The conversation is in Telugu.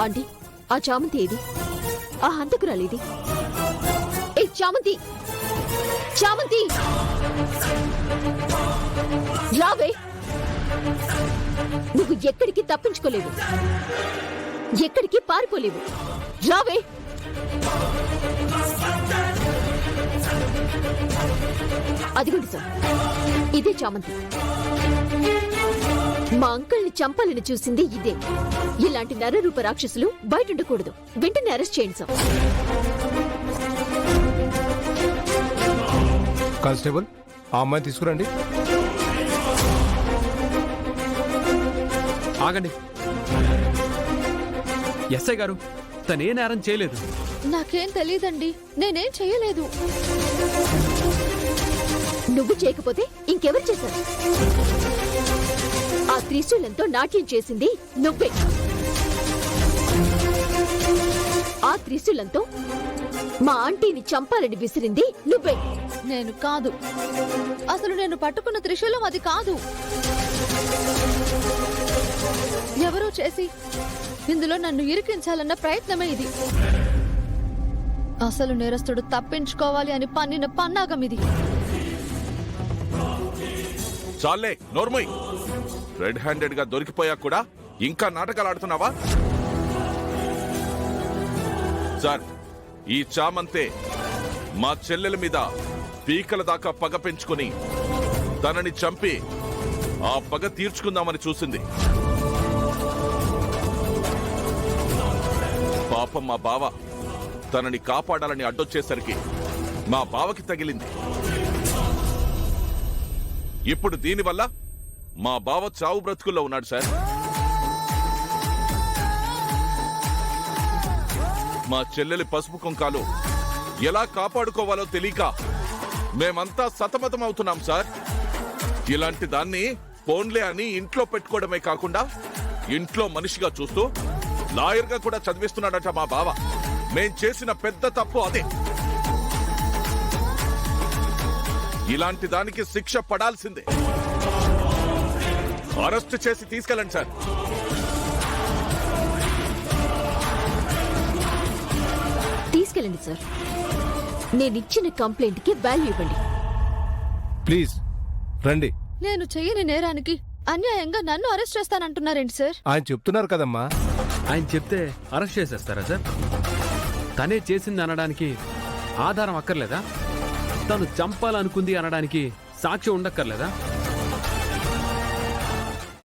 ఆంటీ, ఆ చామంతి ఏది? ఆ హంతకురాలేది? ఏ చామంతి, చామంతి రావే. నువ్వు ఎక్కడికి తప్పించుకోలేవు, ఎక్కడికి పారిపోలేవు. రావే. అదిగోండి సార్, ఇదే చామంతి. మా అంకల్ని చంపాలని చూసింది ఇదే. ఇలాంటి నరరూప రాక్షసులు బయట ఉండకూడదు. వెంటనే అరెస్ట్ చేయండి సార్. కానిస్టేబుల్, ఆ అమ్మాయిని తీసుకురండి. ఆగండి. ఎస్ఐ గారు, తనే నేరం చేయలేదు. నాకేం తెలీదండి, నేనేం చేయలేదు. నువ్వు చేయకపోతే ఇంకెవరు చేశారు? ఆ త్రిశూలంతో నాట్యం చేసింది నువ్వే. ఆ త్రిశూలంతో మా ఆంటీని చంపాలని విసిరింది నువ్వే. నేను కాదు. అసలు నేను పట్టుకున్న త్రిశూలం అది కాదు. ఎవరో చేసి ఇందులో నన్ను ఇరికించాలన్న ప్రయత్నమే ఇది. అసలు నేరస్తుడు తప్పించుకోవాలి అని పన్నిన పన్నాగం ఇది. చాలే, నోర్మయ్. రెడ్ హ్యాండెడ్ గా దొరికిపోయా కూడా ఇంకా నాటకాలు ఆడుతున్నావా? సార్, ఈ చామంతే మా చెల్లెల మీద పీకల దాకా పగ పెంచుకుని తనని చంపి ఆ పగ తీర్చుకుందామని చూసింది. పాపం మా బావ తనని కాపాడాలని అడ్డొచ్చేసరికి మా బావకి తగిలింది. ఇప్పుడు దీనివల్ల మా బావ చావు బ్రతుకుల్లో ఉన్నాడు సార్. మా చెల్లెలి పసుపు కుంకాలు ఎలా కాపాడుకోవాలో తెలియక మేమంతా సతమతం అవుతున్నాం సార్. ఇలాంటి దాన్ని ఫోన్లే అని ఇంట్లో పెట్టుకోవడమే కాకుండా ఇంట్లో మనిషిగా చూస్తూ లాయర్గా కూడా చదివిస్తున్నాడట మా బావ. మేం చేసిన పెద్ద తప్పు అదే. ఇలాంటి దానికి శిక్ష పడాల్సిందే. అరెస్ట్ చేసి తీసుకెళ్ళండి సార్. తీసుకెళ్ళండి సార్. నేనిచ్చిన కంప్లైంట్ కి వాల్యూ ఇవ్వండి. ప్లీజ్ రండి. నేను చెయ్యని నేరానికి అన్యాయంగా నన్ను అరెస్ట్ చేస్తానంటున్నారేంటి సార్? ఆయన చెప్తున్నారు కదమ్మా. ఆయన చెప్తే అరెస్ట్ చేసేస్తారా సార్? తనే చేసింది అనడానికి ఆధారం అక్కర్లేదా? తను చంపాలనుకుంది అనడానికి సాక్ష్యం ఉండక్కర్లేదా?